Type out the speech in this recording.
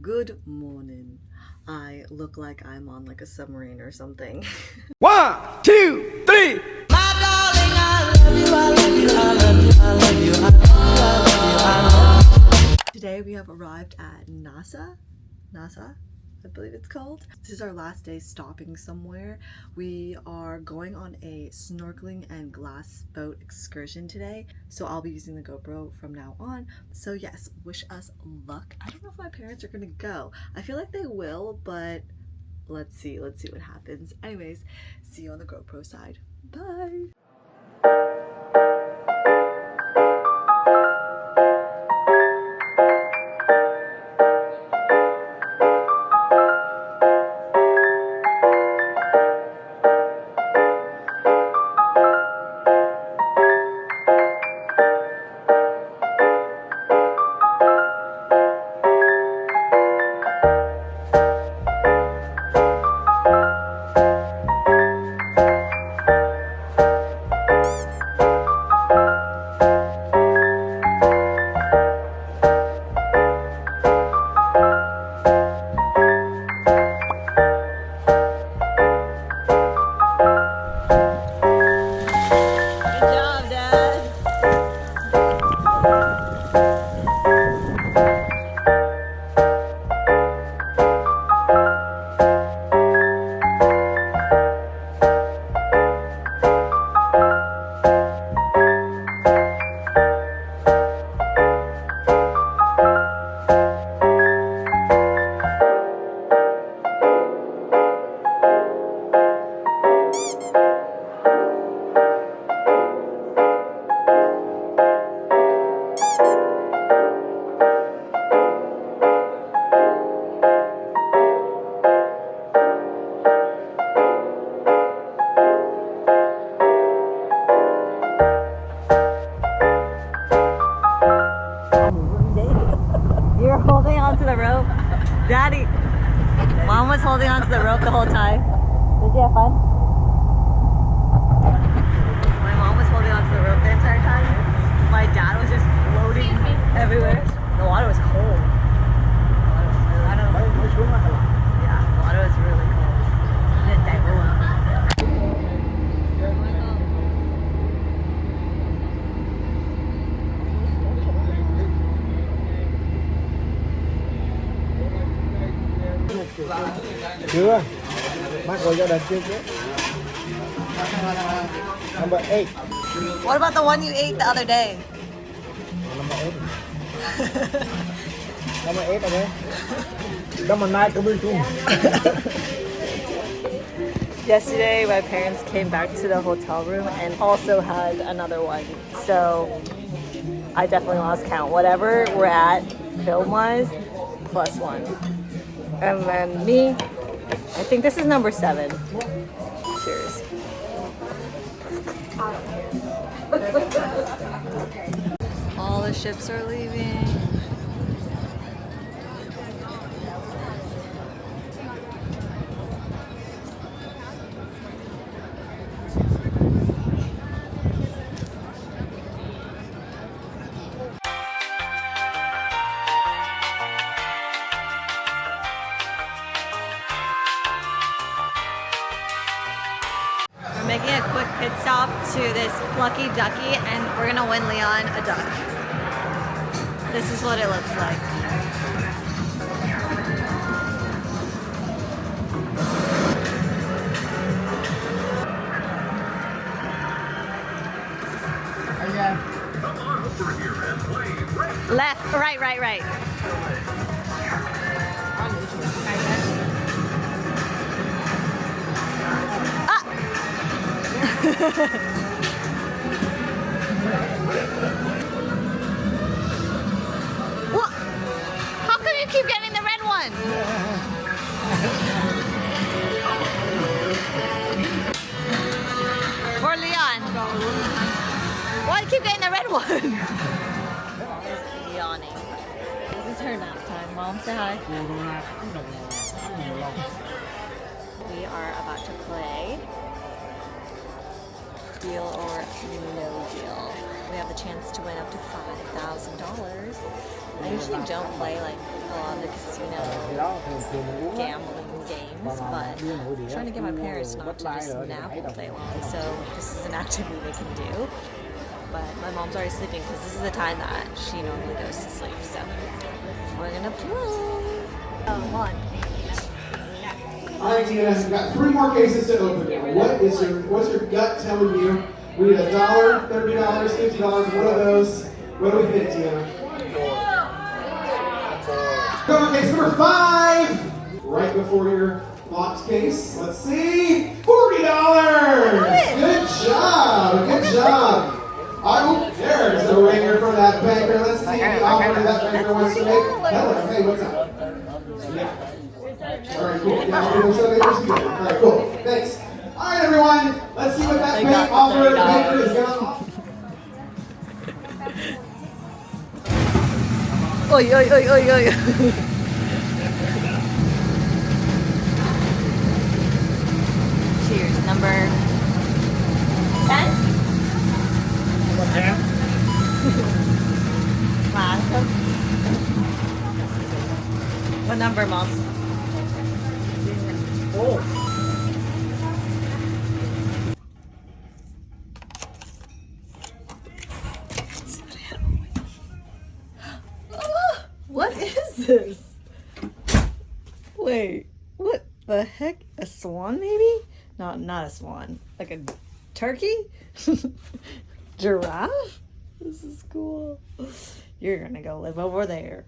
Good morning. I look like I'm on like a submarine or something. 1, 2, 3. My darling, I love you, I love you, I love you, I love you, I love you, I love you. Today we have arrived at NASSAU, I believe it's called. This is our last day stopping somewhere. We are going on a snorkeling and glass boat excursion today, so I'll be using the GoPro from now on. So yes, wish us luck. I don't know if my parents are gonna go. I feel like they will, but let's see what happens. Anyways, see you on the GoPro side. Bye. You're holding onto the rope. Daddy, Mom was holding onto the rope the whole time. Did you have fun? My mom was holding onto the rope the entire time. My dad was just floating everywhere. The water was cold. Yeah, the water was really cold. Chưa. Bác gọi cho đợt chưa chứ. Number 8. What about the one you ate the other day? Number 8. Number 8 okay. Number 9 coming soon. Yesterday, my parents came back to the hotel room and also had another one. So I definitely lost count. Whatever we're at, film-wise, +1. And then me, I think this is number 7. Cheers. All the ships are leaving. Making a quick pit stop to this Plucky Ducky, and we're gonna win Leon a duck. This is what it looks like. Left, right. What? How come you keep getting the red one? For Leon. Why do you keep getting the red one? Mom is yawning. This is her nap time. Mom, say hi. We are about to play Deal or No Deal. we have the chance to win up to $5,000. I usually don't play like a lot of the casino gambling games, but I'm trying to get my parents not to just nap all day long, so this is an activity they can do. But my mom's already sleeping because this is the time that she normally goes to sleep, so we're gonna play. One. All right, Tina, we've got 3 more cases to open now. What's your gut telling you? We need $1, $30, $50, one of those. What do we think, Tina? Go on case number 5. Right before your locked case. Let's see. $40. Good job. Good job. Oh, there's a ringer from that banker. Let's see the offer that banker wants to make. Helen, hey, what's up? Yeah. All right, cool. Yeah, I'll do something first. Good. All right, cool. Thanks. All right, everyone. Let's see what that bank offer banker is going to offer. Oi, oi, oi, oi, oi. Cheers. Number 10? What number, Mom? What is this? Wait, what the heck? A swan, maybe? Not a swan. Like a turkey? Giraffe? This is cool. You're gonna go live over there.